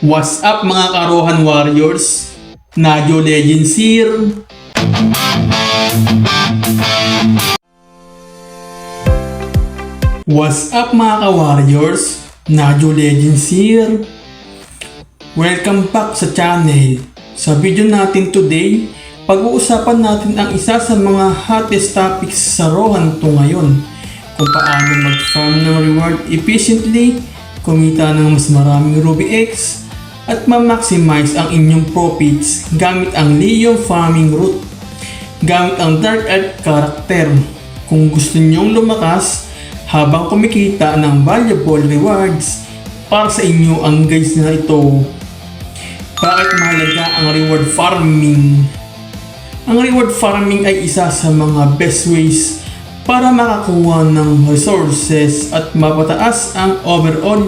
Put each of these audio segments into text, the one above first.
What's up mga Karohan Warriors? Nadyo Legends here! What's up mga ka-Warriors? Nadyo Legends here! Welcome back sa channel. Sa video natin today, pag-uusapan natin ang isa sa mga hottest topics sa Rohan to ngayon. Kung paano mag-farm ng reward efficiently, kumita ng mas maraming Ruby X, at ma-maximize ang inyong profits gamit ang Leon farming route, gamit ang Dark Earth character. Kung gusto nyong lumakas habang kumikita ng valuable rewards, para sa inyo ang guides na ito. Bakit mahalaga ang reward farming? Ang reward farming ay isa sa mga best ways para makakuha ng resources at mapataas ang overall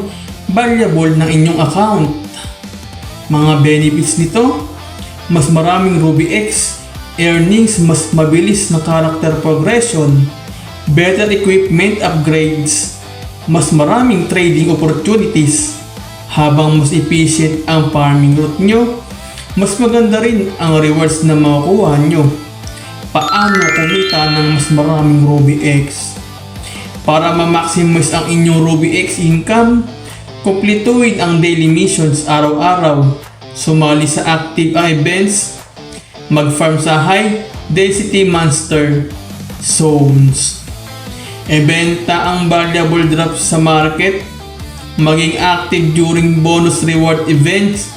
valuable ng inyong account. Mga benefits nito: mas maraming Ruby X, earnings, mas mabilis na character progression, better equipment upgrades, mas maraming trading opportunities. Habang mas efficient ang farming route nyo, mas maganda rin ang rewards na makukuha nyo. Paano kumita ng mas maraming Ruby X? Para ma-maximize ang inyong Ruby X income, kumpletuhin ang daily missions araw-araw, sumali sa active events, mag-farm sa high density monster zones, ibenta ang valuable drops sa market, maging active during bonus reward events.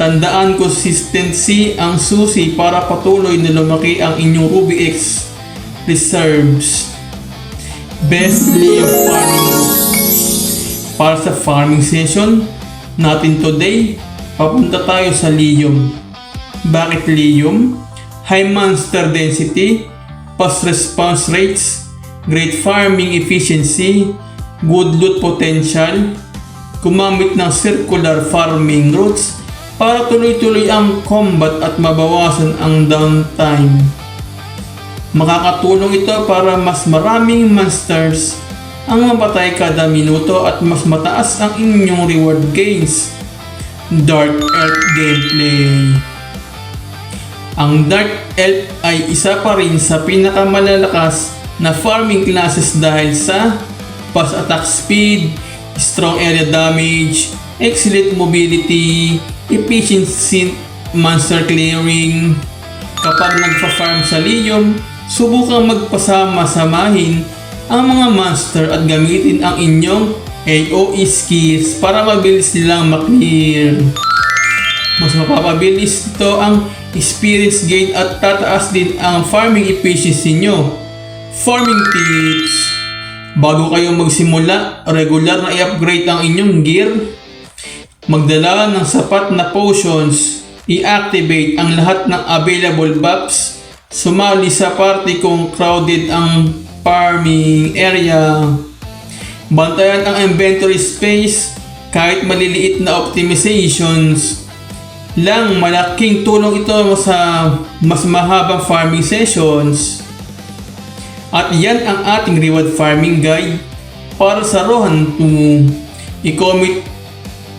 Tandaan, consistency ang susi para patuloy na lumaki ang inyong Ruby X reserves. Best Leon farming. Para sa farming session natin today, papunta tayo sa Leon. Bakit Leon? High monster density, fast response rates, great farming efficiency, good loot potential, gumamit ng circular farming routes para tuloy-tuloy ang combat at mabawasan ang downtime. Makakatulong ito para mas maraming monsters ang mapatay kada minuto at mas mataas ang inyong reward gains. Dark Earth gameplay. Ang Dark Earth ay isa pa rin sa pinakamalalakas na farming classes dahil sa fast attack speed, strong area damage, excellent mobility, efficient monster clearing. Kapag nagpa-farm sa Leon, subukang magpasama-samahin ang mga monster at gamitin ang inyong AoE skills para mabilis nilang maklear. Mas mapapabilis ito ang experience gain at tataas din ang farming efficiency nyo. Farming tips: bago kayo magsimula, regular na i-upgrade ang inyong gear. Magdala ng sapat na potions, i-activate ang lahat ng available buffs, sumali sa party kung crowded ang farming area. Bantayan ang inventory space kahit maliliit na optimizations lang. Malaking tulong ito sa mas mahabang farming sessions. At yan ang ating reward farming guide para sa Rohan 2. I-comment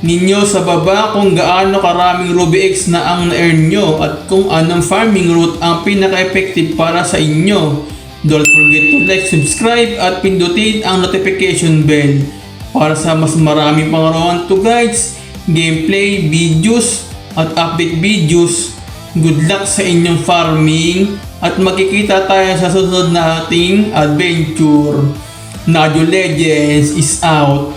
ninyo sa baba kung gaano karaming Ruby X na ang na-earn nyo at kung anong farming route ang pinaka-effective para sa inyo. Don't forget to like, subscribe at pindutin ang notification bell para sa mas marami pang Rohan 2 guides, gameplay, videos at update videos. Good luck sa inyong farming at magkikita tayo sa susunod na ating adventure. Nadyo Legends is out!